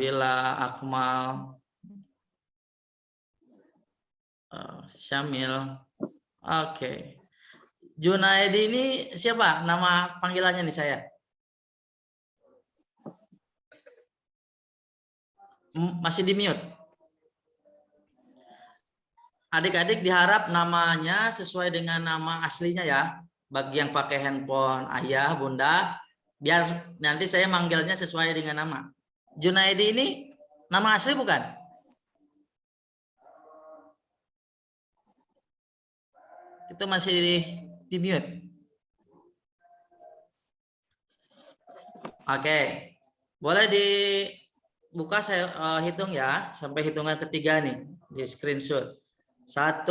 Bila, Akmal, Syamil. Oke. Junaidi ini siapa? Nama panggilannya nih saya. Masih di mute. Adik-adik diharap namanya sesuai dengan nama aslinya ya. Bagi yang pakai handphone ayah, bunda, biar nanti saya manggilnya sesuai dengan nama. Junaidi ini nama asli bukan? Itu masih di mute. Oke. Boleh dibuka, saya hitung ya. Sampai hitungan ketiga nih. Di screenshot. 1,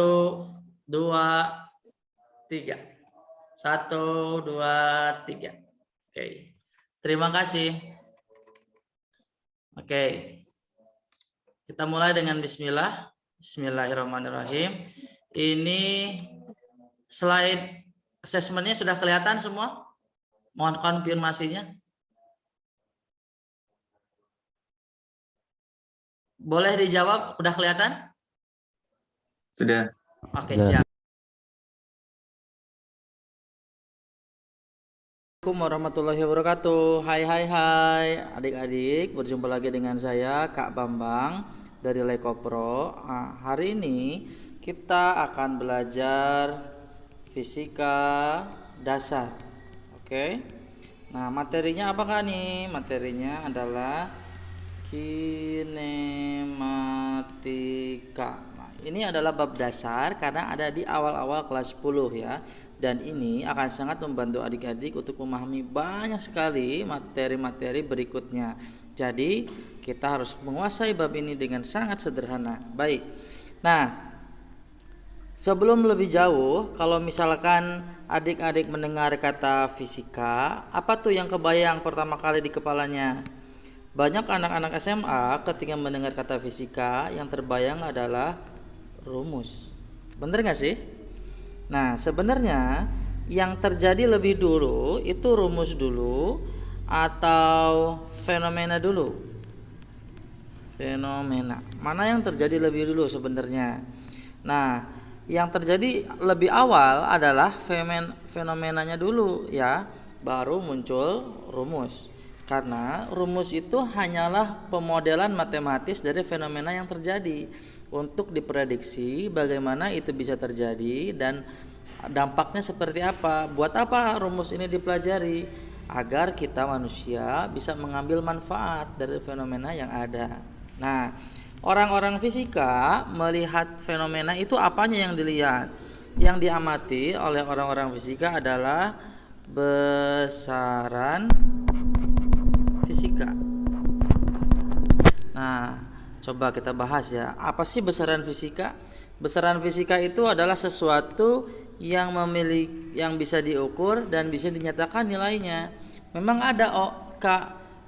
2, 3. 1, 2, 3. Oke. Terima kasih. Oke. Kita mulai dengan bismillah. Bismillahirrahmanirrahim. Ini slide assessmentnya sudah kelihatan semua? Mohon konfirmasinya. Boleh dijawab, udah kelihatan? Sudah. Oke, siap. Assalamualaikum warahmatullahi wabarakatuh. Hai adik-adik, berjumpa lagi dengan saya Kak Bambang dari Lekopro. Hari ini kita akan belajar fisika dasar. Oke. Nah, materinya apakah nih? Materinya adalah kinematika. Nah, ini adalah bab dasar karena ada di awal-awal kelas 10 ya. Dan ini akan sangat membantu adik-adik untuk memahami banyak sekali materi-materi berikutnya. Jadi kita harus menguasai bab ini dengan sangat sederhana. Baik. Nah, sebelum lebih jauh, kalau misalkan adik-adik mendengar kata fisika, apa tuh yang kebayang pertama kali di kepalanya? Banyak anak-anak SMA ketika mendengar kata fisika yang terbayang adalah rumus. Bener gak sih? Nah, sebenarnya yang terjadi lebih dulu itu rumus dulu atau fenomena dulu? Fenomena. Mana yang terjadi lebih dulu sebenarnya? Nah, yang terjadi lebih awal adalah fenomenanya dulu ya, baru muncul rumus. Karena rumus itu hanyalah pemodelan matematis dari fenomena yang terjadi untuk diprediksi bagaimana itu bisa terjadi dan dampaknya seperti apa. Buat apa rumus ini dipelajari? Agar kita manusia bisa mengambil manfaat dari fenomena yang ada. Nah, orang-orang fisika melihat fenomena itu apanya yang dilihat? Yang diamati oleh orang-orang fisika adalah besaran fisika. Nah, coba kita bahas ya. Apa sih besaran fisika? Besaran fisika itu adalah sesuatu yang bisa diukur dan bisa dinyatakan nilainya. Memang ada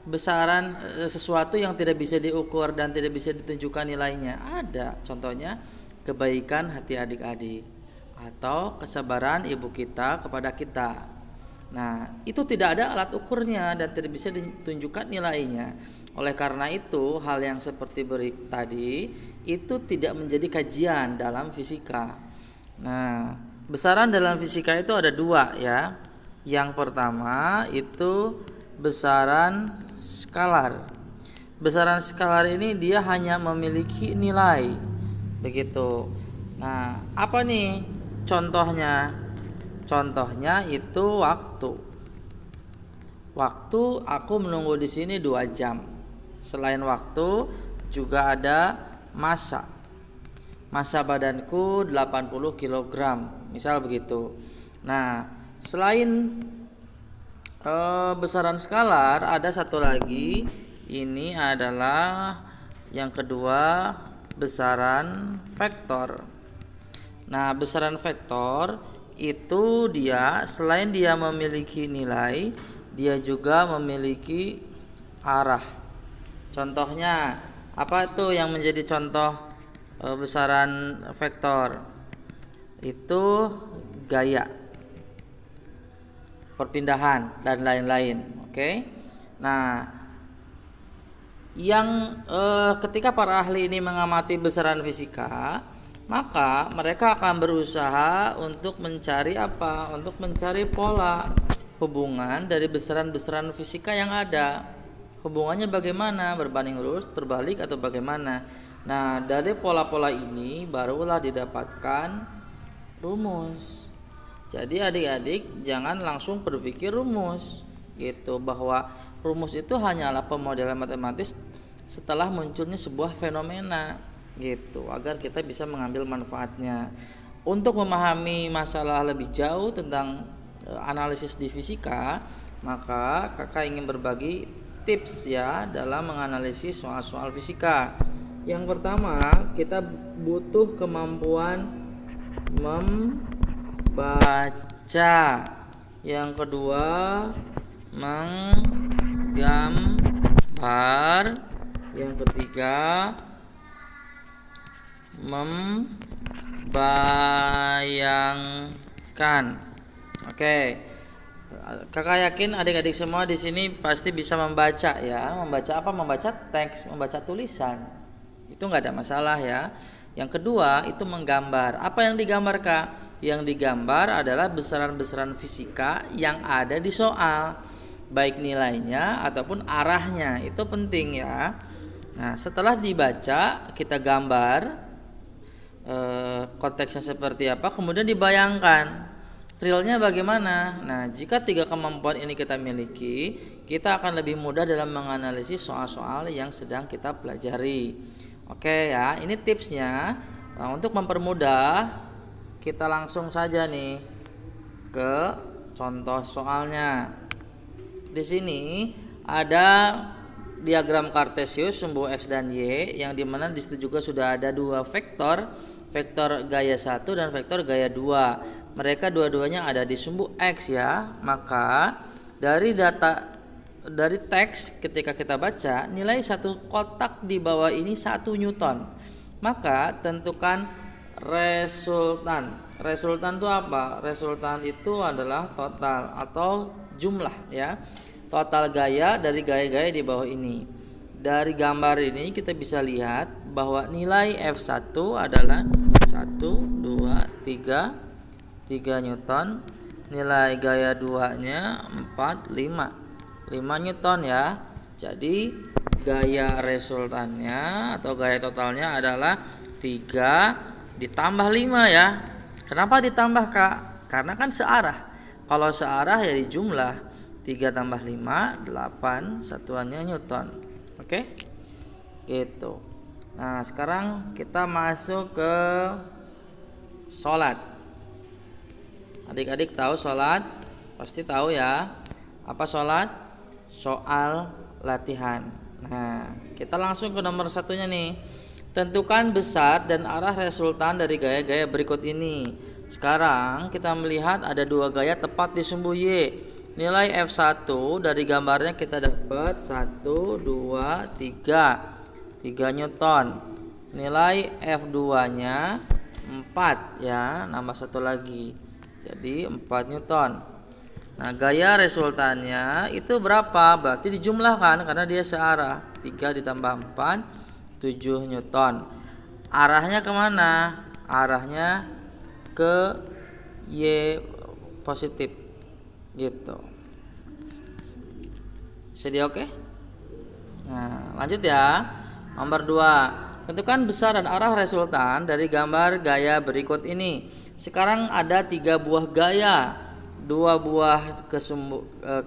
besaran sesuatu yang tidak bisa diukur dan tidak bisa ditunjukkan nilainya. Ada. Contohnya kebaikan hati adik-adik atau kesabaran ibu kita kepada kita. Nah, itu tidak ada alat ukurnya dan tidak bisa ditunjukkan nilainya. Oleh karena itu, hal yang seperti tadi itu tidak menjadi kajian dalam fisika. Nah, besaran dalam fisika itu ada dua ya. Yang pertama itu besaran skalar. Besaran skalar ini dia hanya memiliki nilai. Begitu. Nah, apa nih contohnya? Contohnya itu waktu. Waktu aku menunggu di sini 2 jam. Selain waktu juga ada massa. Massa badanku 80 kg, misal begitu. Nah, selain besaran skalar ada satu lagi. Ini adalah yang kedua, besaran vektor. Nah, besaran vektor itu dia selain dia memiliki nilai, dia juga memiliki arah. Contohnya apa tuh yang menjadi contoh besaran vektor? Itu gaya, perpindahan dan lain-lain. Oke. Nah, yang ketika para ahli ini mengamati besaran fisika, maka mereka akan berusaha untuk mencari apa? Untuk mencari pola hubungan dari besaran-besaran fisika yang ada. Hubungannya bagaimana? Berbanding lurus, terbalik, atau bagaimana? Nah, dari pola-pola ini barulah didapatkan rumus. Jadi adik-adik jangan langsung berpikir rumus gitu, bahwa rumus itu hanyalah pemodelan matematis setelah munculnya sebuah fenomena gitu, agar kita bisa mengambil manfaatnya. Untuk memahami masalah lebih jauh tentang analisis di fisika, maka kakak ingin berbagi tips ya dalam menganalisis soal-soal fisika. Yang pertama, kita butuh kemampuan membaca. Yang kedua, menggambar. Yang ketiga, membayangkan. Oke. Kakak yakin adik-adik semua di sini pasti bisa membaca ya. Membaca apa? Membaca teks, membaca tulisan. Itu nggak ada masalah ya. Yang kedua itu menggambar. Apa yang digambarkan? Yang digambar adalah besaran-besaran fisika yang ada di soal, baik nilainya ataupun arahnya. Itu penting ya. Nah, setelah dibaca kita gambar konteksnya seperti apa, kemudian dibayangkan realnya bagaimana. Nah, jika 3 kemampuan ini kita miliki, kita akan lebih mudah dalam menganalisis soal-soal yang sedang kita pelajari. Oke ya, ini tipsnya. Nah, untuk mempermudah, kita langsung saja nih ke contoh soalnya. Di sini ada diagram kartesius sumbu x dan y, yang dimana di situ juga sudah ada 2 vektor, vektor gaya 1 dan vektor gaya 2. Mereka dua-duanya ada di sumbu x ya. Maka dari teks ketika kita baca, nilai satu kotak di bawah ini 1 Newton. Maka tentukan resultan. Resultan itu apa? Resultan itu adalah total atau jumlah ya. Total gaya dari gaya-gaya di bawah ini. Dari gambar ini kita bisa lihat bahwa nilai F1 adalah 1, 2, 3 Newton. Nilai gaya 2-nya 4, 5 Newton ya. Jadi gaya resultannya atau gaya totalnya adalah 3 ditambah 5 ya. Kenapa ditambah Kak? Karena kan searah. Kalau searah ya dijumlah. 3 tambah 5, 8, satuannya Newton. Oke? Gitu. Nah, sekarang kita masuk ke sholat. Adik-adik tahu sholat? Pasti tahu ya. Apa sholat? Soal latihan. Nah, kita langsung ke nomor 1-nya nih. Tentukan besar dan arah resultan dari gaya-gaya berikut ini. Sekarang kita melihat ada 2 gaya tepat di sumbu Y. Nilai F1 dari gambarnya kita dapat 1, 2, 3 Newton. Nilai F2-nya 4 ya, nambah 1 lagi. Jadi 4 Newton. Nah, gaya resultannya itu berapa? Berarti dijumlahkan karena dia searah. 3 ditambah 4, 7 Newton. Arahnya kemana? Arahnya ke Y positif gitu. Jadi oke? Nah, lanjut ya. Nomor 2. Tentukan besar dan arah resultan dari gambar gaya berikut ini. Sekarang ada 3 buah gaya. 2 buah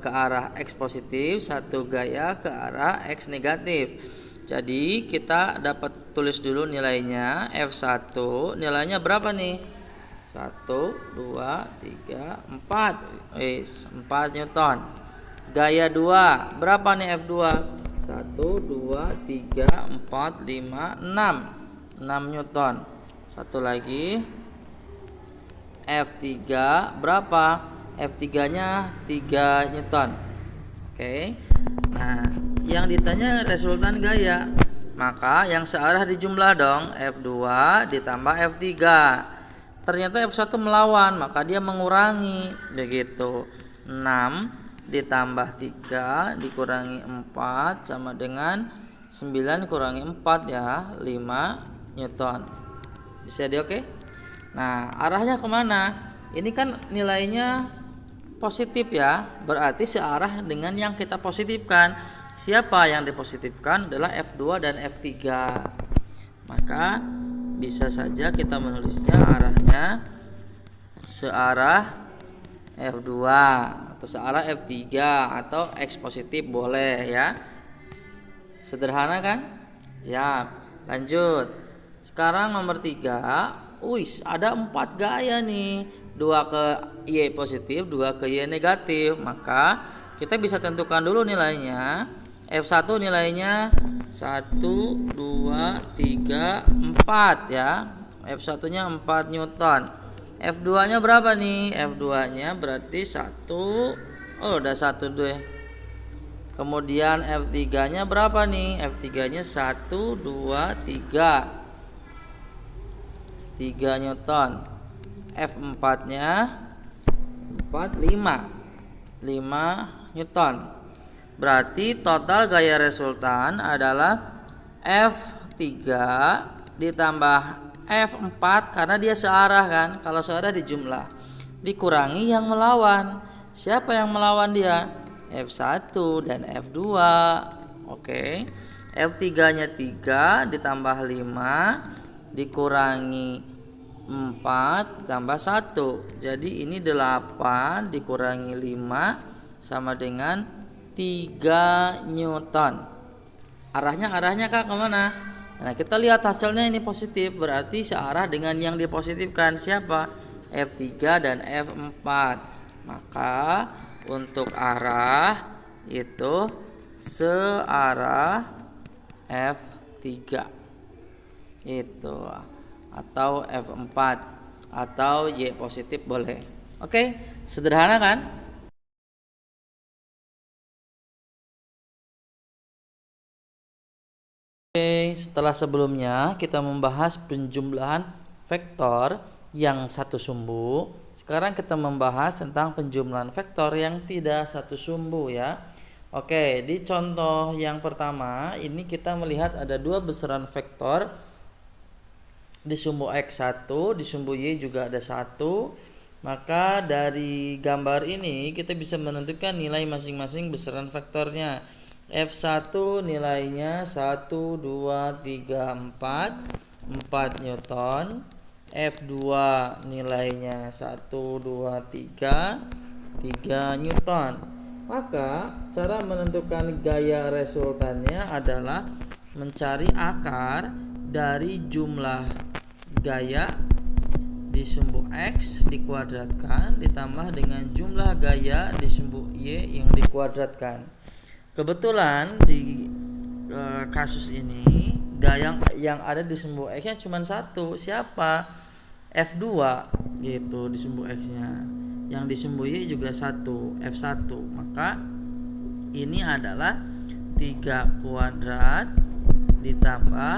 ke arah X positif, 1 gaya ke arah X negatif. Jadi kita dapat tulis dulu nilainya. F1 nilainya berapa nih? 1, 2, 3, 4. 4 Newton. Gaya 2 berapa nih F2? 1, 2, 3, 4, 5, 6 Newton. Satu lagi F3 berapa? F3-nya 3 Newton. Oke. Nah, yang ditanya resultan gaya, maka yang searah dijumlah dong. F2 ditambah F3. Ternyata F1 melawan, maka dia mengurangi begitu. 6 ditambah 3 dikurangi 4 sama dengan 9 kurangi 4 ya, 5 Newton. Bisa di oke? Nah, arahnya kemana? Ini kan nilainya positif ya, berarti searah dengan yang kita positifkan. Siapa yang dipositifkan adalah F2 dan F3. Maka bisa saja kita menulisnya arahnya searah F2 atau searah F3 atau X positif boleh ya. Sederhana kan? Siap. Lanjut. Sekarang nomor 3. Ada 4 gaya nih. 2 ke Y positif, 2 ke Y negatif. Maka kita bisa tentukan dulu nilainya. F1 nilainya 1, 2, 3, 4 ya. F1 nya 4 Newton. F2 nya berapa nih? F2 nya berarti 1. Udah 1 deh. Kemudian F3 nya berapa nih? F3 nya 1, 2, 3 Newton. F4 nya 4, 5 Newton. Berarti total gaya resultan adalah F3 ditambah F4 karena dia searah kan. Kalau searah dijumlah, dikurangi yang melawan. Siapa yang melawan dia? F1 dan F2. Oke. F3 nya 3 ditambah 5 dikurangi 4 tambah 1. Jadi ini 8 dikurangi 5 sama dengan 3 Newton. Arahnya Kak kemana? Nah, kita lihat hasilnya ini positif, berarti searah dengan yang dipositifkan. Siapa? F3 dan F4. Maka untuk arah itu searah F3 itu, atau F4 atau Y positif boleh. Oke, sederhana kan? Oke, setelah sebelumnya kita membahas penjumlahan vektor yang satu sumbu. Sekarang kita membahas tentang penjumlahan vektor yang tidak satu sumbu ya. Oke, di contoh yang pertama ini kita melihat ada 2 besaran vektor. Di sumbu X 1, di sumbu Y juga ada 1. Maka dari gambar ini kita bisa menentukan nilai masing-masing besaran vektornya. F1 nilainya 1, 2, 3, 4 Newton. F2 nilainya 1, 2, 3 Newton. Maka cara menentukan gaya resultannya adalah mencari akar dari jumlah gaya di sumbu X dikuadratkan ditambah dengan jumlah gaya di sumbu Y yang dikuadratkan. Kebetulan di kasus ini gaya yang ada di sumbu X-nya cuma 1. Siapa? F2 gitu di sumbu X-nya. Yang di sumbu Y juga 1, F1. Maka ini adalah 3 kuadrat ditambah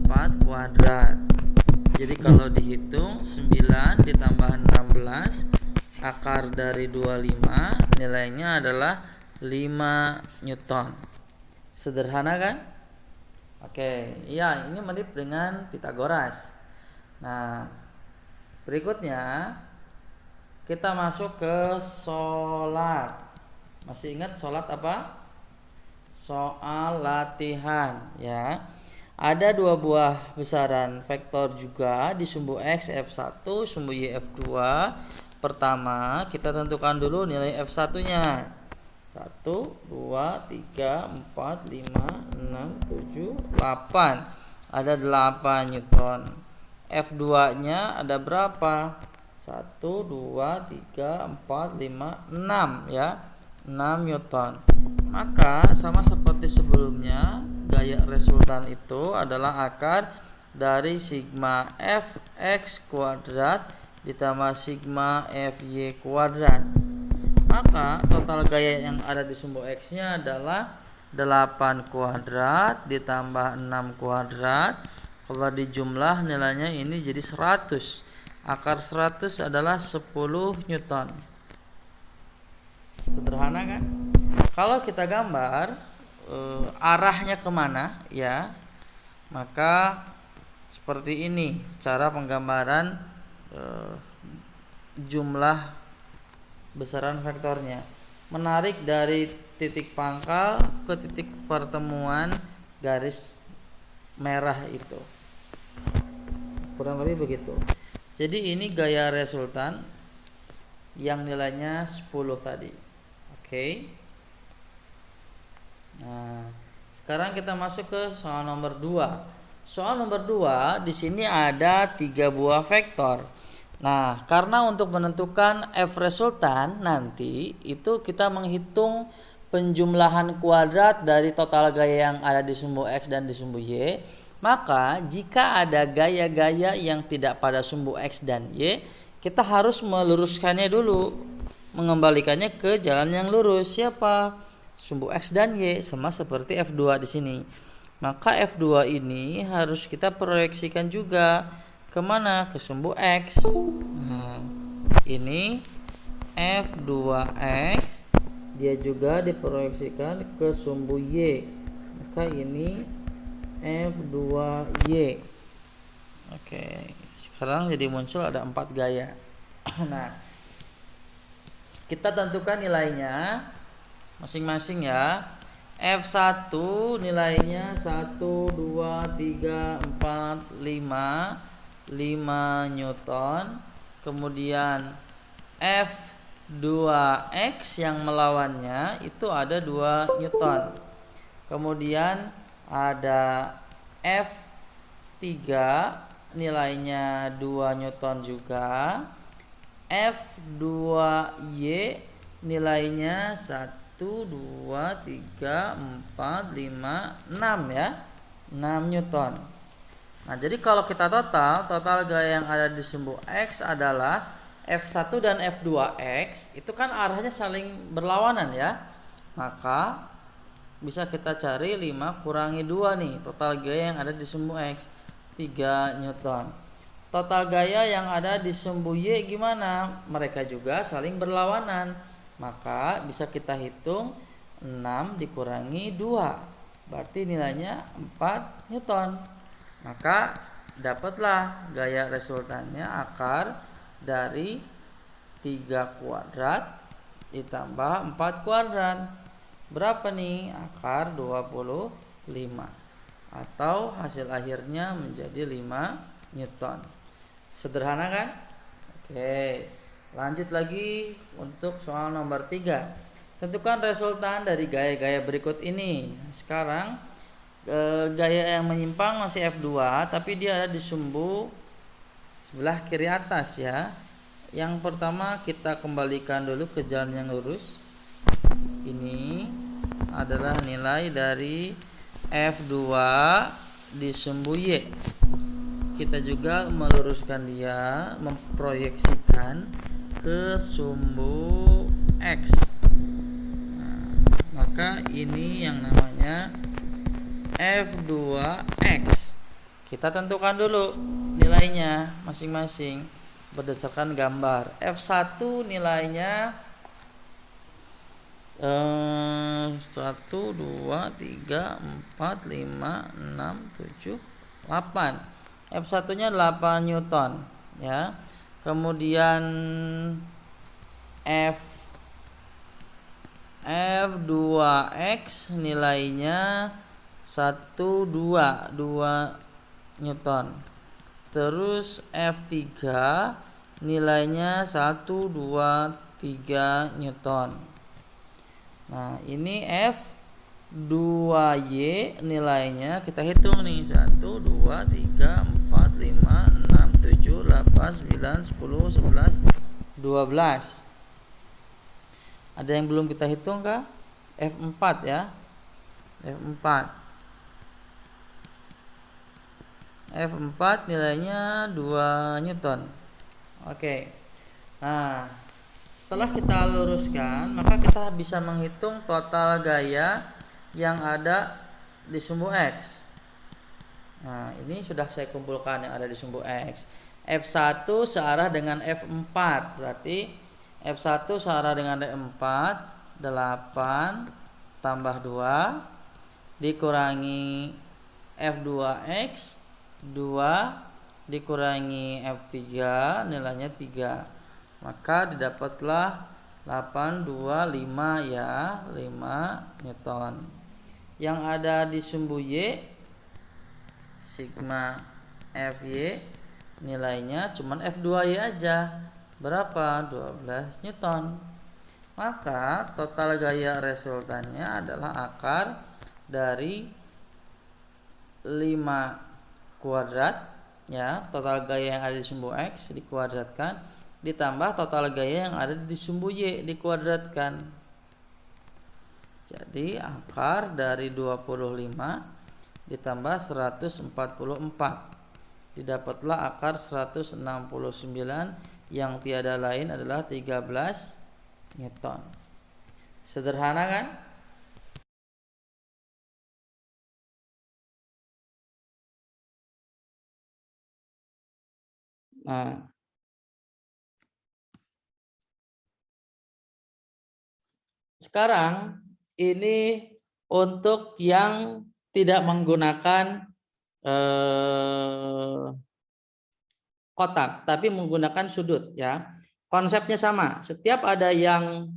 4 kuadrat. Jadi kalau dihitung 9 ditambah 16 akar dari 25 nilainya adalah 5 Newton. Sederhana kan? Oke, iya ini mirip dengan Pitagoras. Nah, berikutnya kita masuk ke sholat. Masih ingat sholat apa? Soal latihan ya. Ada 2 buah besaran vektor juga di sumbu X F1, sumbu Y F2. Pertama, kita tentukan dulu nilai F1 nya 1, 2, 3, 4, 5, 6, 7, 8. Ada 8 Newton. F2 nya ada berapa? 1, 2, 3, 4, 5, 6 ya. 6 Newton. Maka sama seperti sebelumnya, gaya resultan itu adalah akar dari sigma Fx kuadrat ditambah sigma Fy kuadrat. Maka total gaya yang ada di sumbu X nya adalah 8 kuadrat ditambah 6 kuadrat. Kalau dijumlah nilainya ini jadi 100. Akar 100 adalah 10 Newton. Sederhana kan? Kalau kita gambar arahnya kemana ya, maka seperti ini cara penggambaran jumlah besaran vektornya. Menarik dari titik pangkal ke titik pertemuan garis merah itu. Kurang lebih begitu. Jadi ini gaya resultan yang nilainya 10 tadi. Oke. Nah, sekarang kita masuk ke soal nomor 2. Soal nomor 2 di sini ada 3 buah vektor. Nah, karena untuk menentukan F resultan nanti itu kita menghitung penjumlahan kuadrat dari total gaya yang ada di sumbu X dan di sumbu Y, maka jika ada gaya-gaya yang tidak pada sumbu X dan Y, kita harus meluruskannya dulu, mengembalikannya ke jalan yang lurus. Siapa? Sumbu X dan Y, sama seperti F2 di sini. Maka F2 ini harus kita proyeksikan juga kemana? Ke sumbu X. Nah, ini F2X, dia juga diproyeksikan ke sumbu Y. Maka ini F2Y. Oke, sekarang jadi muncul ada 4 gaya. Nah, kita tentukan nilainya masing-masing ya. F1 nilainya 1, 2, 3, 4, 5 Newton. Kemudian F2X yang melawannya itu ada 2 Newton. Kemudian ada F3 nilainya 2 Newton juga. F2Y nilainya 1, 2, 3, 4, 5, 6 ya. 6 Newton. Nah, jadi kalau kita total gaya yang ada di sumbu X adalah F1 dan F2X, itu kan arahnya saling berlawanan ya. Maka bisa kita cari 5 kurangi 2 nih, total gaya yang ada di sumbu X 3 Newton. Total gaya yang ada di sumbu Y gimana? Mereka juga saling berlawanan. Maka bisa kita hitung 6 dikurangi 2, berarti nilainya 4 Newton. Maka dapatlah gaya resultannya akar dari 3 kuadrat ditambah 4 kuadrat. Berapa nih? Akar 25. Atau hasil akhirnya menjadi 5 Newton. Sederhana kan? Oke, lanjut lagi untuk soal nomor 3. Tentukan resultan dari gaya-gaya berikut ini. Sekarang gaya yang menyimpang masih F2, tapi dia ada di sumbu sebelah kiri atas ya. Yang pertama kita kembalikan dulu ke jalan yang lurus. Ini adalah nilai dari F2 di sumbu Y. Kita juga meluruskan dia, memproyeksikan ke sumbu X. Nah, maka ini yang namanya F2X. Kita tentukan dulu nilainya masing-masing berdasarkan gambar. F1 nilainya 1, 2, 3, 4, 5, 6, 7, 8. F1 nya 8 Newton ya. Kemudian F2X nilainya 1, 2 Newton. Terus F3 nilainya 1, 2, 3 Newton. Nah, ini F2Y nilainya kita hitung nih, 1, 2, 3, 4, 5, 6, 7, 8, 9, 10, 11, 12. Ada yang belum kita hitung kah? F4 ya. F4 nilainya 2 Newton. Oke. Nah, setelah kita luruskan, maka kita bisa menghitung total gaya yang ada di sumbu X. Nah, ini sudah saya kumpulkan yang ada di sumbu X. F1 searah dengan F4, berarti F1 searah dengan F4, 8 tambah 2 dikurangi F2X 2 dikurangi F3 nilainya 3, maka didapatlah 825 ya, 5 Newton. Yang ada di sumbu Y sigma Fy nilainya cuman F2Y aja, berapa? 12 Newton. Maka total gaya resultannya adalah akar dari 5 kuadrat ya, total gaya yang ada di sumbu X dikuadratkan ditambah total gaya yang ada di sumbu Y dikuadratkan. Jadi akar dari 25 ditambah 144 didapatlah akar 169 yang tiada lain adalah 13 Newton. Sederhana kan? Nah, sekarang ini untuk yang tidak menggunakan kotak tapi menggunakan sudut ya. Konsepnya sama, setiap ada yang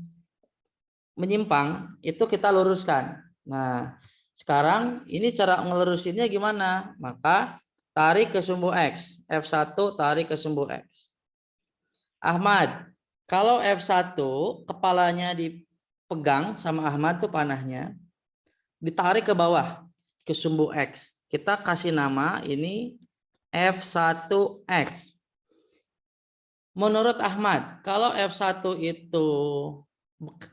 menyimpang itu kita luruskan. Nah, sekarang ini cara ngelurusinnya gimana? Maka tarik ke sumbu X, F1 tarik ke sumbu X. Ahmad, kalau F1 kepalanya dipegang sama Ahmad tuh panahnya, ditarik ke bawah ke sumbu X. Kita kasih nama ini F1X. Menurut Ahmad, kalau F1 itu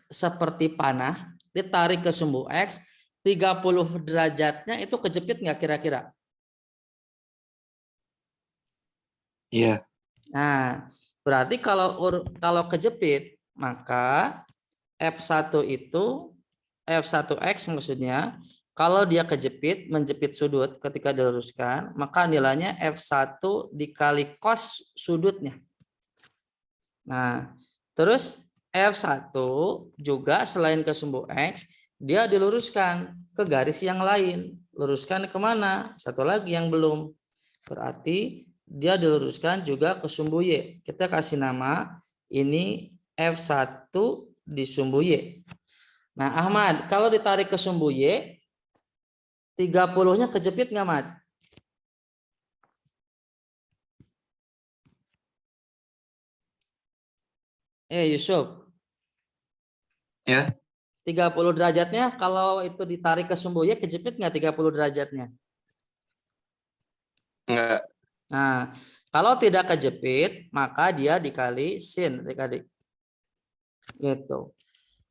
seperti panah, ditarik ke sumbu X, 30 derajatnya itu kejepit nggak kira-kira? Iya. Nah, berarti kalau kejepit, maka F1 itu, F1X maksudnya, kalau dia kejepit, menjepit sudut ketika diluruskan, maka nilainya F1 dikali cos sudutnya. Nah, terus F1 juga selain ke sumbu X, dia diluruskan ke garis yang lain. Luruskan kemana? Satu lagi yang belum. Berarti dia diluruskan juga ke sumbu Y. Kita kasih nama ini F1 di sumbu Y. Nah, Ahmad, kalau ditarik ke sumbu Y, 30-nya kejepit nggak, Ahmad? Yusuf. Ya. 30 derajatnya kalau itu ditarik ke sumbu Y kejepit nggak 30 derajatnya? Enggak. Nah, kalau tidak kejepit maka dia dikali sin adik-adik. Gitu.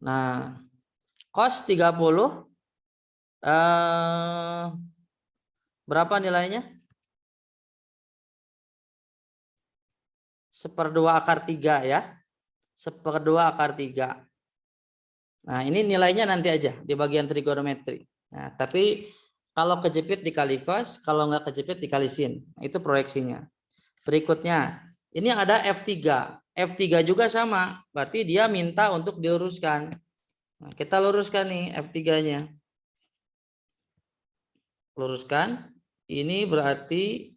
Nah, cos 30 berapa nilainya? 1/2 akar 3 ya. 1/2 akar 3. Nah, ini nilainya nanti aja di bagian trigonometri. Nah, tapi kalau kejepit dikali cos, kalau nggak kejepit dikali sin. Itu proyeksinya. Berikutnya, ini ada F3. F3 juga sama, berarti dia minta untuk diluruskan. Nah, kita luruskan nih F3-nya. Luruskan. Ini berarti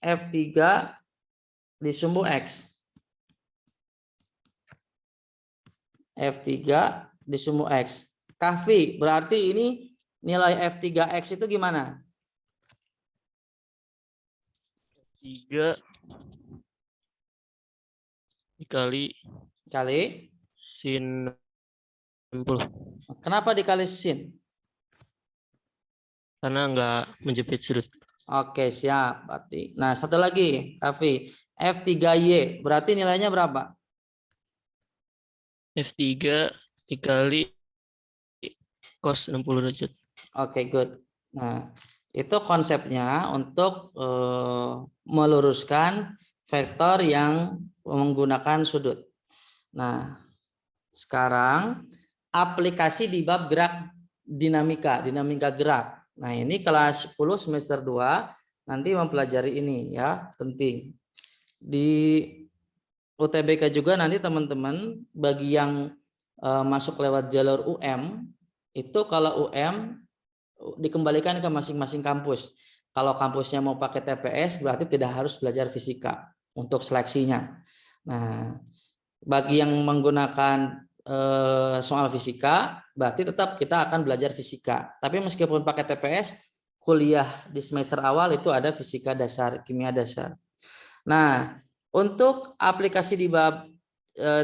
F3 di sumbu X. F3 di sumbu X. Kahfi, berarti ini nilai F3X itu gimana? 3 dikali sin 60. Kenapa dikali sin? Karena nggak menjepit sudut. Oke, siap. Berarti. Nah, satu lagi, Kahfi. F3Y, berarti nilainya berapa? F3 dikali cos 60 derajat. Oke, good. Nah, itu konsepnya untuk meluruskan vektor yang menggunakan sudut. Nah, sekarang aplikasi di bab gerak dinamika gerak. Nah, ini kelas 10 semester 2 nanti mempelajari ini ya, penting. Di UTBK juga nanti teman-teman bagi yang masuk lewat jalur UM itu kalau UM dikembalikan ke masing-masing kampus. Kalau kampusnya mau pakai TPS berarti tidak harus belajar fisika untuk seleksinya. Nah, bagi yang menggunakan soal fisika, berarti tetap kita akan belajar fisika. Tapi meskipun pakai TPS, kuliah di semester awal itu ada fisika dasar, kimia dasar. Nah, untuk aplikasi di bab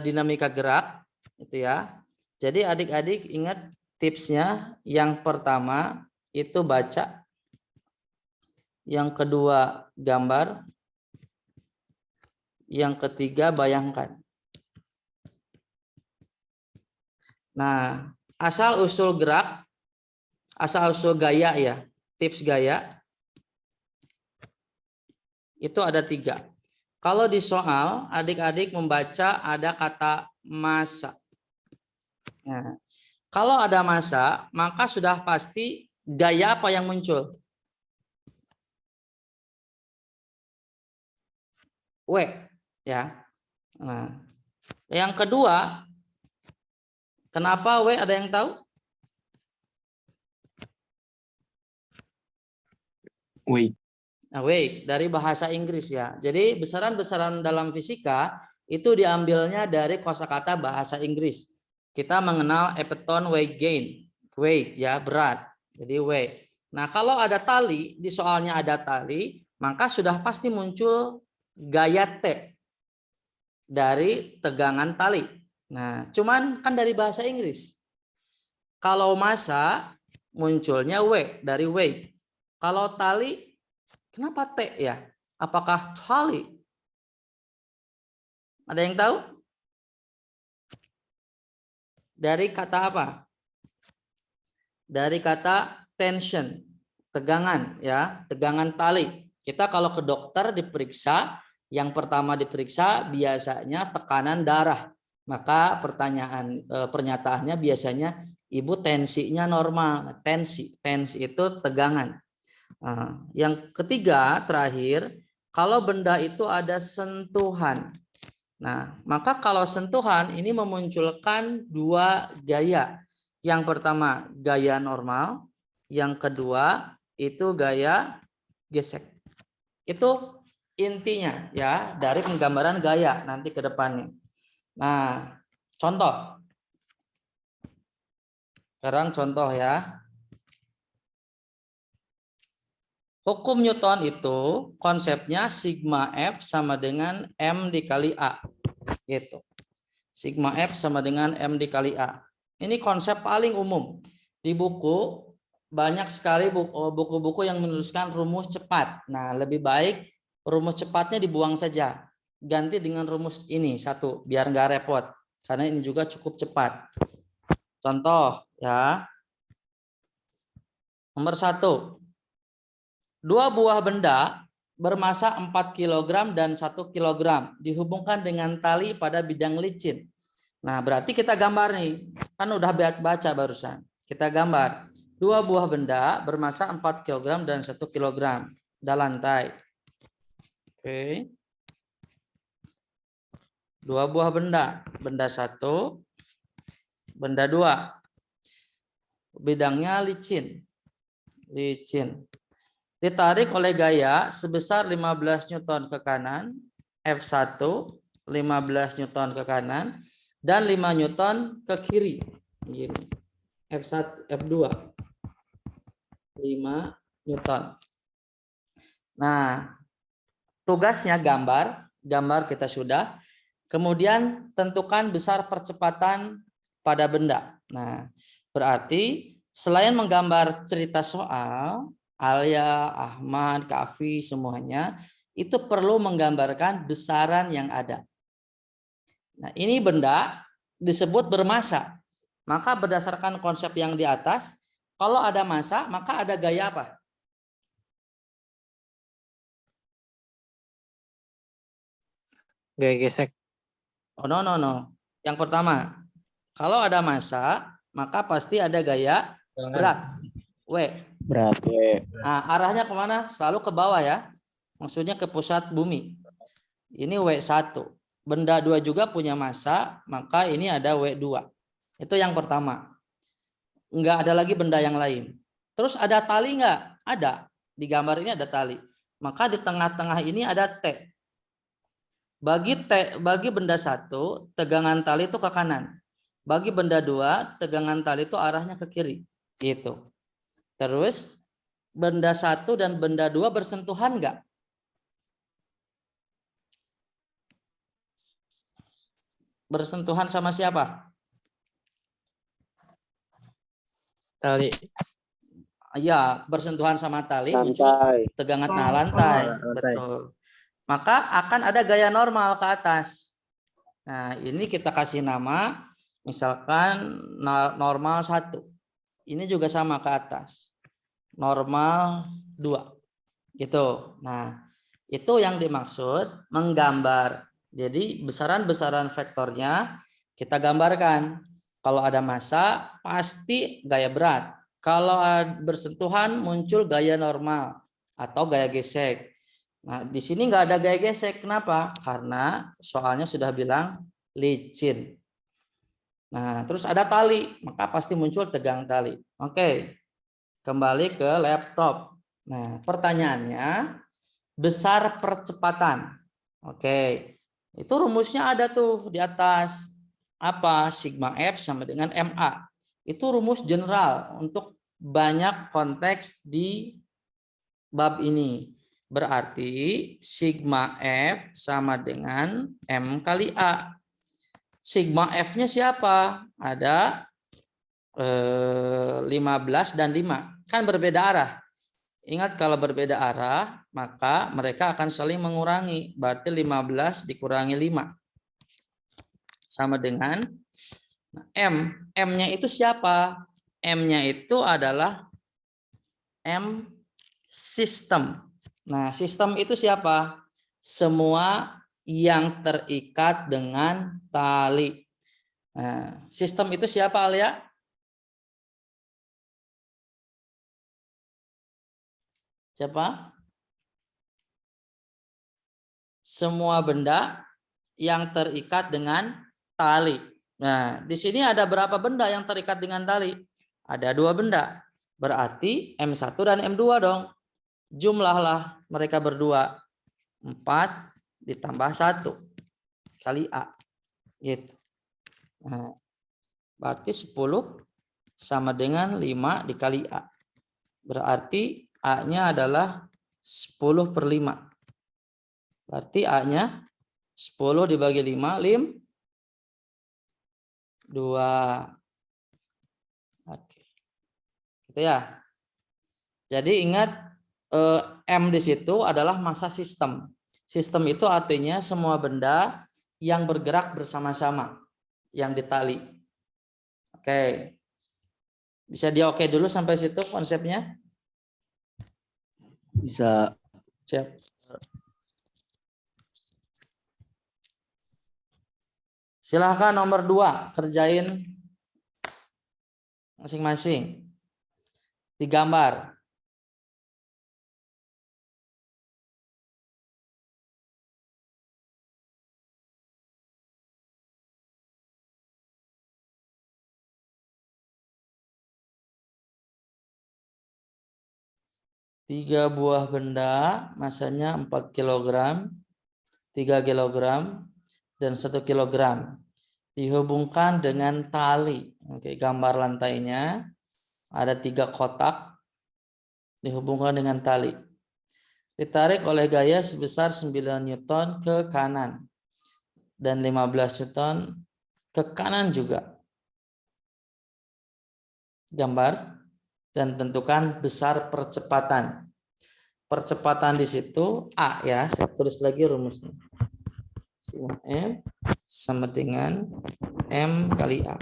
dinamika gerak, itu ya. Jadi adik-adik ingat tipsnya, yang pertama itu baca, yang kedua gambar, yang ketiga bayangkan. Nah, asal usul gerak, asal usul gaya ya, tips gaya itu ada 3. Kalau di soal adik-adik membaca ada kata masa. Nah, kalau ada masa, maka sudah pasti gaya apa yang muncul? W ya. Nah, yang kedua, kenapa W, ada yang tahu? Wait. Nah, wait, dari bahasa Inggris ya. Jadi besaran-besaran dalam fisika itu diambilnya dari kosakata bahasa Inggris. Kita mengenal epiton weight gain, weight ya, berat. Jadi weight. Nah, kalau ada tali, di soalnya ada tali, maka sudah pasti muncul gaya T dari tegangan tali. Nah, cuman kan dari bahasa Inggris. Kalau massa munculnya W dari weight. Kalau tali, kenapa T ya? Apakah tali? Ada yang tahu? Dari kata apa? Dari kata tension, tegangan ya, tegangan tali. Kita kalau ke dokter diperiksa, yang pertama diperiksa biasanya tekanan darah. Maka pernyataannya biasanya ibu tensinya normal. Tensi itu tegangan. Nah, yang ketiga terakhir, kalau benda itu ada sentuhan. Nah, maka kalau sentuhan ini memunculkan 2 gaya. Yang pertama gaya normal, yang kedua itu gaya gesek. Itu intinya ya dari penggambaran gaya nanti ke depannya. Nah, contoh. Sekarang contoh ya. Hukum Newton itu konsepnya sigma F sama dengan M dikali A. Gitu. Sigma F sama dengan M dikali A. Ini konsep paling umum. Di buku banyak sekali buku-buku yang menuliskan rumus cepat. Nah, lebih baik rumus cepatnya dibuang saja. Ganti dengan rumus ini satu, biar nggak repot. Karena ini juga cukup cepat. Contoh ya. Nomor 1. 2 buah benda bermasa 4 kg dan 1 kg dihubungkan dengan tali pada bidang licin. Nah, berarti kita gambar nih. Kan udah baca barusan. Kita gambar. 2 buah benda bermasa 4 kg dan 1 kg. Ada lantai. Oke. 2 buah benda. Benda 1, benda 2. Bidangnya licin. Licin. Ditarik oleh gaya sebesar 15 Newton ke kanan, F1 15 Newton ke kanan dan 5 Newton ke kiri. Gini. F1 F2 5 Newton. Nah, tugasnya gambar kita sudah. Kemudian tentukan besar percepatan pada benda. Nah, berarti selain menggambar cerita soal, Alia, Ahmad, Kafi, semuanya itu perlu menggambarkan besaran yang ada. Nah, ini benda disebut bermassa. Maka berdasarkan konsep yang di atas, kalau ada massa, maka ada gaya apa? Gaya gesek. Oh, no. Yang pertama, kalau ada massa, maka pasti ada gaya berat. W. Berat. Nah, arahnya kemana? Selalu ke bawah ya. Maksudnya ke pusat bumi. Ini W1. Benda 2 juga punya massa, maka ini ada W2. Itu yang pertama. Enggak ada lagi benda yang lain. Terus ada tali nggak? Ada. Di gambar ini ada tali. Maka di tengah-tengah ini ada T. Bagi benda 1, tegangan tali itu ke kanan. Bagi benda 2, tegangan tali itu arahnya ke kiri. Gitu. Terus benda 1 dan benda 2 bersentuhan nggak? Bersentuhan sama siapa? Tali. Ya, bersentuhan sama tali muncul Lantai. tegangan lantai. Lantai. Betul. Maka akan ada gaya normal ke atas. Nah, ini kita kasih nama misalkan normal 1. Ini juga sama ke atas. Normal 2. Gitu. Nah, itu yang dimaksud menggambar. Jadi besaran-besaran vektornya kita gambarkan. Kalau ada massa pasti gaya berat. Kalau bersentuhan muncul gaya normal atau gaya gesek. Nah, di sini nggak ada gaya gesek. Kenapa? Karena soalnya sudah bilang licin. Nah, terus ada tali, maka pasti muncul tegang tali. Oke, kembali ke laptop. Nah, pertanyaannya, besar percepatan. Oke, itu rumusnya ada tuh di atas. Apa? Sigma F sama dengan MA. Itu rumus general untuk banyak konteks di bab ini. Berarti sigma F sama dengan M kali A. Sigma F-nya siapa? Ada 15 dan 5. Kan berbeda arah. Ingat kalau berbeda arah, maka mereka akan saling mengurangi. Berarti 15 dikurangi 5. Sama dengan M. M-nya itu siapa? M-nya itu adalah M sistem. Nah, sistem itu siapa? Semua yang terikat dengan tali. Nah, sistem itu siapa, Alia? Siapa? Semua benda yang terikat dengan tali. Nah, di sini ada berapa benda yang terikat dengan tali? Ada 2 benda. Berarti M1 dan M2 dong. Jumlahlah mereka berdua. 4 ditambah 1 kali A. Gitu. Nah, berarti 10 sama dengan 5 dikali A. Berarti A-nya adalah 10 per 5. Berarti A-nya 10 dibagi 5, 2. Oke. Gitu ya. Jadi ingat M di situ adalah massa sistem. Sistem itu artinya semua benda yang bergerak bersama-sama, yang ditali. Oke. Bisa dia oke dulu sampai situ konsepnya? Bisa. Siap. Silahkan nomor 2 kerjain masing-masing. Digambar. Tiga buah benda, masanya 4 kg, 3 kg, dan 1 kg. Dihubungkan dengan tali. Oke, gambar lantainya. Ada 3 kotak. Dihubungkan dengan tali. Ditarik oleh gaya sebesar 9 Newton ke kanan. Dan 15 Newton ke kanan juga. Gambar. Dan tentukan besar percepatan. Percepatan di situ A ya. Saya tulis lagi rumusnya. Sigma M sama dengan M kali A.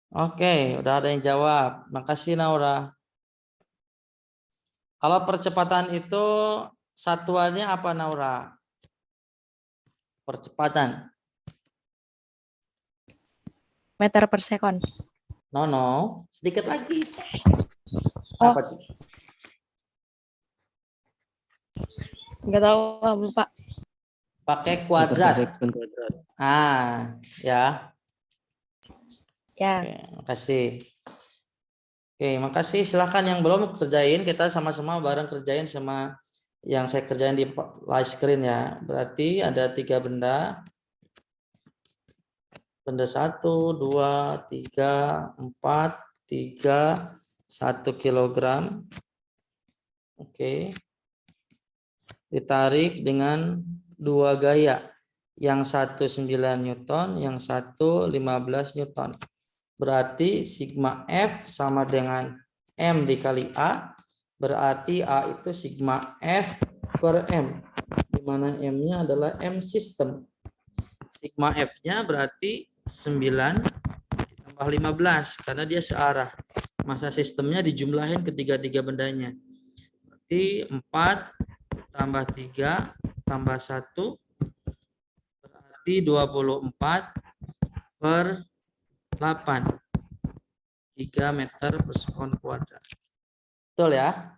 Oke, udah ada yang jawab. Makasih Naura. Kalau percepatan itu satuannya apa, Naura? Percepatan. Meter per sekon. No, sedikit lagi. Oh. Apa, Ci? Nggak tahu, lupa. Pakai Meter per kuadrat. second kuadrat. Ya. Ya. Oke, makasih. Oke, makasih. Silahkan yang belum kerjain, kita sama-sama bareng kerjain sama yang saya kerjain di live screen ya. Berarti ada 3 benda. Benda 1, 2, 3, 4, 3, 1 kilogram. Oke. Ditarik dengan 2 gaya. Yang satu 9 Newton, yang satu 15 Newton. Berarti sigma F sama dengan M dikali A. Berarti A itu sigma F per M. Di mana M-nya adalah M system. Sigma F-nya berarti 9 tambah 15 karena dia searah. Massa sistemnya dijumlahin ketiga-tiga bendanya. Berarti 4 tambah 3 tambah 1 berarti 24 per 8. 3 meter per sekon kuadrat. Betul ya?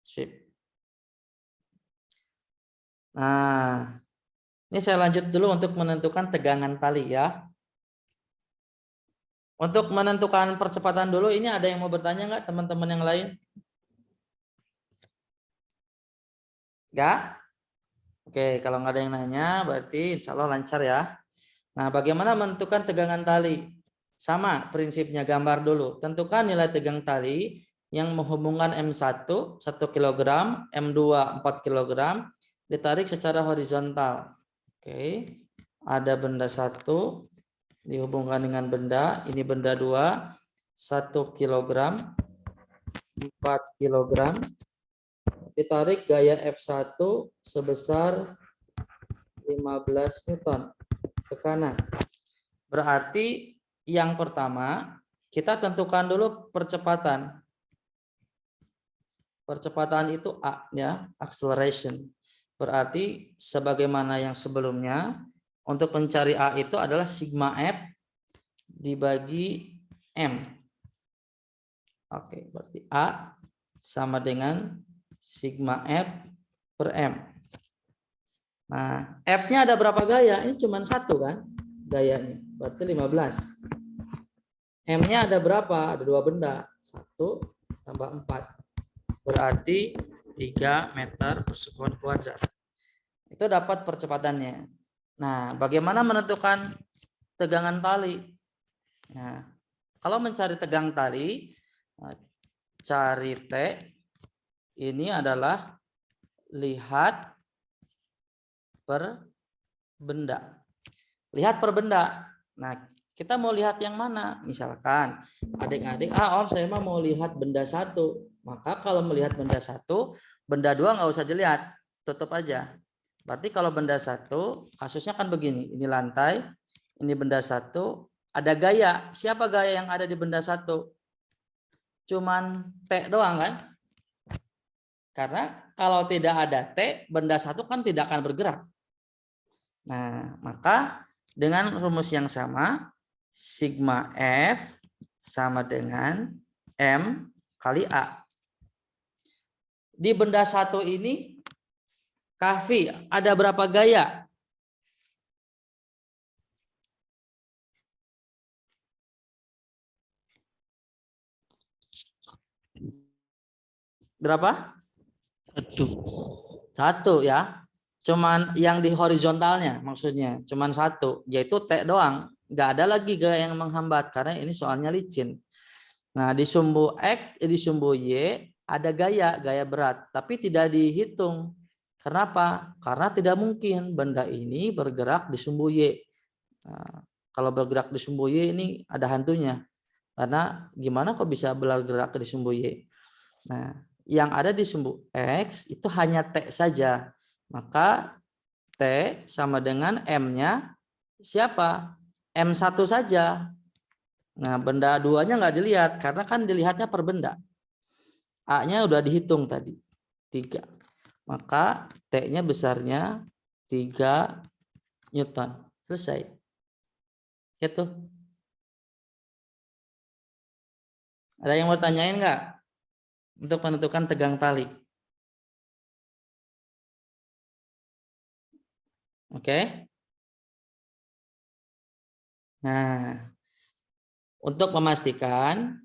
Sip. Nah, ini saya lanjut dulu untuk menentukan tegangan tali ya. Untuk menentukan percepatan dulu, ini ada yang mau bertanya nggak teman-teman yang lain? Nggak? Oke, kalau nggak ada yang nanya, berarti insya Allah lancar ya. Nah, bagaimana menentukan tegangan tali? Sama prinsipnya, gambar dulu. Tentukan nilai tegang tali yang menghubungkan M1 1 kg, M2 4 kg, ditarik secara horizontal. Oke, ada benda 1 dihubungkan dengan benda, ini benda 2, 1 kg, 4 kg, ditarik gaya F1 sebesar 15 Newton ke kanan. Berarti yang pertama kita tentukan dulu percepatan. Percepatan itu A ya, acceleration. Berarti sebagaimana yang sebelumnya, untuk mencari A itu adalah sigma F dibagi M. Oke, berarti A sama dengan sigma F per M. Nah, F-nya ada berapa gaya? Ini cuma 1 kan gayanya, berarti 15. M-nya ada berapa? Ada 2 benda. 1 tambah 4. Berarti 3 meter per sekon kuadrat. Itu dapat percepatannya. Nah, bagaimana menentukan tegangan tali? Nah, kalau mencari tegang tali, cari T, ini adalah lihat per benda. Lihat per benda. Nah, kita mau lihat yang mana? Misalkan adik-adik, Om saya mau lihat benda 1. Maka kalau melihat benda 1, benda 2 nggak usah dilihat, tutup aja. Berarti kalau benda 1, kasusnya kan begini, ini lantai, ini benda 1, ada gaya. Siapa gaya yang ada di benda 1? Cuman T doang kan? Karena kalau tidak ada T, benda 1 kan tidak akan bergerak. Nah, maka dengan rumus yang sama, sigma F sama dengan M kali A. Di benda 1 ini, Kahfi, ada berapa gaya? Berapa? 1 ya. Cuman yang di horizontalnya maksudnya. Cuman 1. Yaitu T doang. Nggak ada lagi gaya yang menghambat. Karena ini soalnya licin. Nah di sumbu X, di sumbu Y ada gaya berat. Tapi tidak dihitung. Kenapa? Karena tidak mungkin benda ini bergerak di sumbu Y. Nah, kalau bergerak di sumbu Y ini ada hantunya. Karena gimana kok bisa bergerak di sumbu Y? Nah, yang ada di sumbu X itu hanya T saja. Maka T sama dengan M-nya siapa? M1 saja. Nah, benda 2-nya nggak dilihat karena kan dilihatnya per benda. A-nya udah dihitung tadi 3. Maka T-nya besarnya 3 Newton. Selesai. Gitu. Ada yang mau tanyain nggak? Untuk menentukan tegang tali. Oke. Nah, untuk memastikan,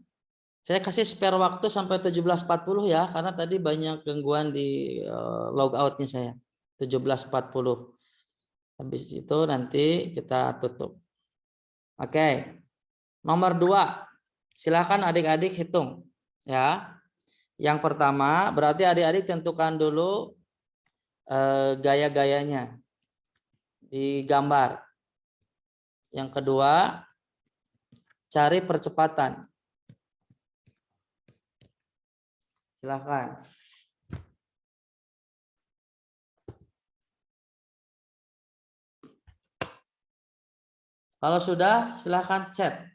saya kasih spare waktu sampai 17.40 ya, karena tadi banyak gangguan di logoutnya saya. 17.40. Habis itu nanti kita tutup. Oke. Nomor 2. Silahkan adik-adik hitung. Ya. Yang pertama, berarti adik-adik tentukan dulu gaya-gayanya di gambar. Yang kedua, cari percepatan. Silahkan. Kalau sudah, silahkan chat.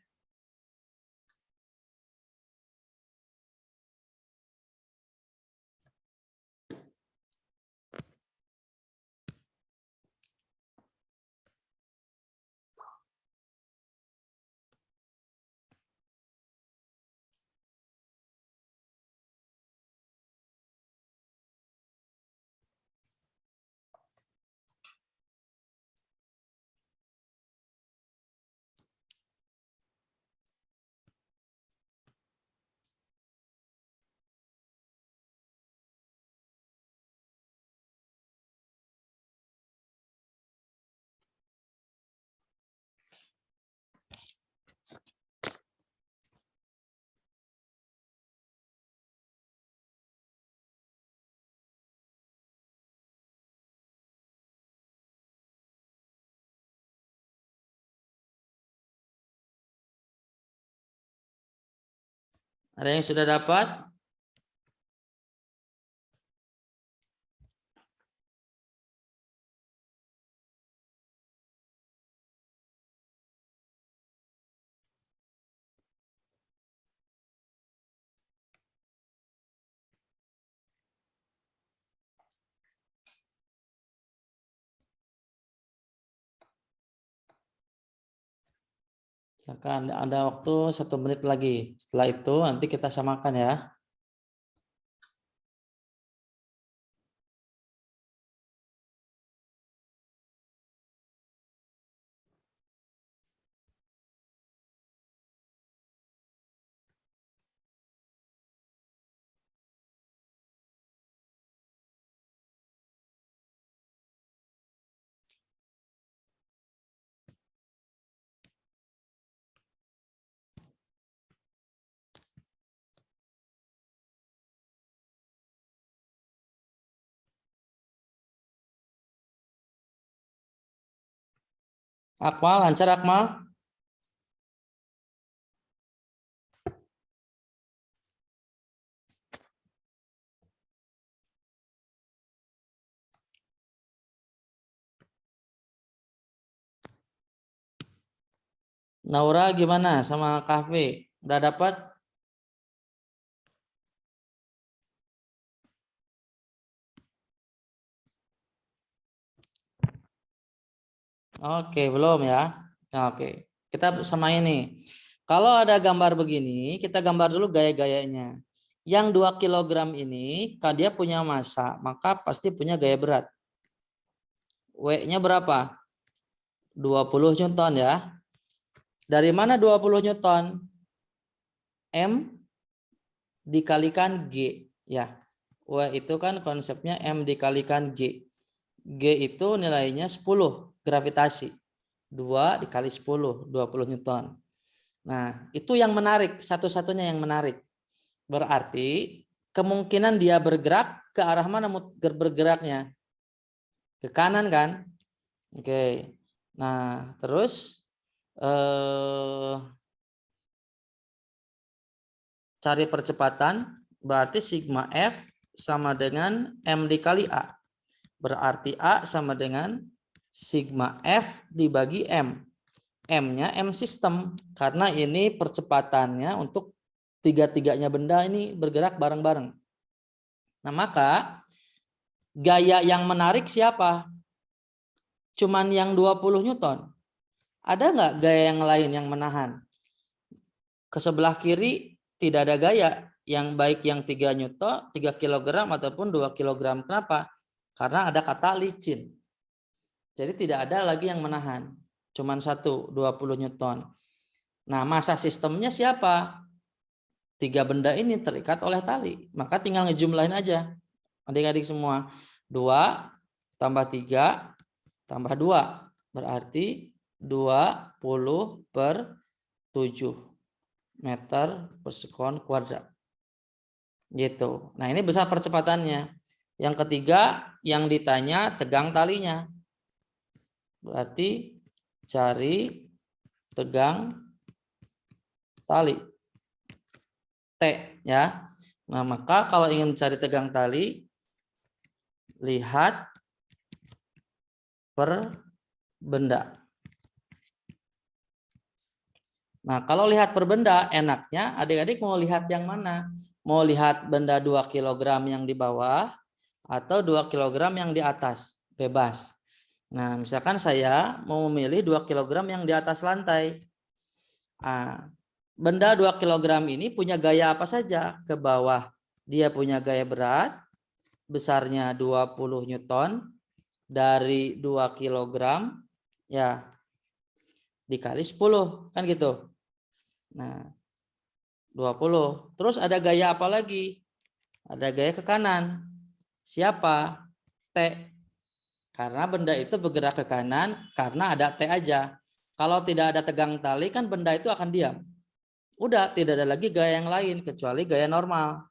Ada yang sudah dapat? Silakan, ada waktu 1 menit lagi. Setelah itu nanti kita samakan ya. Akmal, lancar Akmal? Naura gimana sama Kafe? Udah dapat? Oke, belum ya. Oke, kita sama ini. Kalau ada gambar begini, kita gambar dulu gaya-gayanya. Yang 2 kilogram ini, kalau dia punya masa, maka pasti punya gaya berat. W-nya berapa? 20 Newton ya. Dari mana 20 Newton? M dikalikan G ya. W itu kan konsepnya M dikalikan G. G itu nilainya 10 gravitasi. 2 dikali 10, 20 Newton. Nah, itu yang menarik, satu-satunya yang menarik. Berarti kemungkinan dia bergerak ke arah mana bergeraknya? Ke kanan kan? Oke. Nah, terus cari percepatan, berarti sigma F sama dengan M dikali A. Berarti A sama dengan sigma F dibagi M. M-nya M sistem, karena ini percepatannya untuk tiga-tiganya benda ini bergerak bareng-bareng. Nah, maka gaya yang menarik siapa? Cuman yang 20 Newton. Ada nggak gaya yang lain yang menahan? Ke sebelah kiri tidak ada gaya yang baik yang 3 Newton, 3 kg ataupun 2 kg. Kenapa? Karena ada kata licin. Jadi tidak ada lagi yang menahan. Cuman satu, 20 Newton. Nah, massa sistemnya siapa? 3 benda ini terikat oleh tali. Maka tinggal ngejumlahin aja. Adik-adik semua. 2 tambah 3 tambah 2. Berarti 20 per 7 meter per sekon kuadrat. Gitu. Nah, ini besar percepatannya. Yang ketiga, yang ditanya tegang talinya. Berarti cari tegang tali. T ya. Nah, maka kalau ingin mencari tegang tali, lihat per benda. Nah, kalau lihat per benda, enaknya adik-adik mau lihat yang mana? Mau lihat benda 2 kg yang di bawah atau 2 kg yang di atas, bebas. Nah, misalkan saya mau memilih 2 kg yang di atas lantai. Nah, benda 2 kg ini punya gaya apa saja? Ke bawah dia punya gaya berat, besarnya 20 Newton, dari 2 kg, ya dikali 10, kan gitu. Nah, 20. Terus ada gaya apa lagi? Ada gaya ke kanan. Siapa? T. Karena benda itu bergerak ke kanan karena ada T aja. Kalau tidak ada tegang tali kan benda itu akan diam. Udah, tidak ada lagi gaya yang lain kecuali gaya normal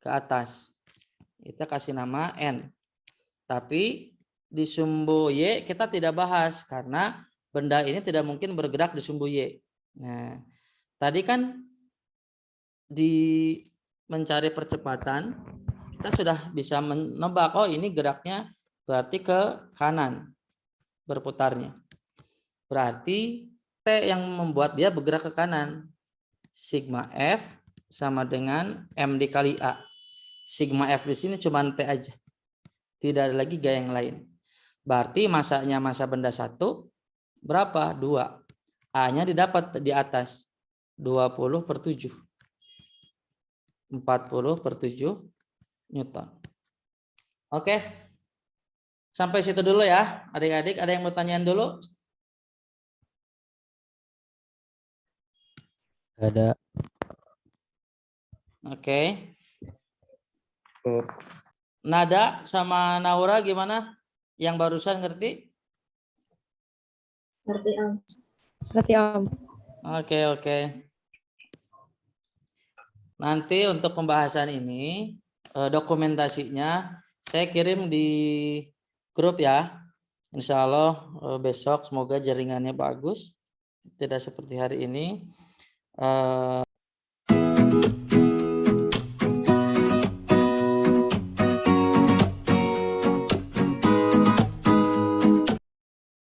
ke atas. Kita kasih nama N. Tapi di sumbu Y kita tidak bahas karena benda ini tidak mungkin bergerak di sumbu Y. Nah, tadi kan di mencari percepatan kita sudah bisa menebak, oh ini geraknya berarti ke kanan berputarnya. Berarti T yang membuat dia bergerak ke kanan. Sigma F sama dengan M dikali A. Sigma F di sini cuma T aja. Tidak ada lagi gaya yang lain. Berarti masanya massa benda 1 berapa? 2. A-nya didapat di atas. 20 per 7. 40 per 7 Newton. Oke. Sampai situ dulu ya. Adik-adik ada yang mau tanyain dulu? Ada. Oke. Nada sama Naura gimana? Yang barusan ngerti? Berarti Om. Oke. Nanti untuk pembahasan ini dokumentasinya saya kirim di grup ya. Insya Allah besok semoga jaringannya bagus. Tidak seperti hari ini.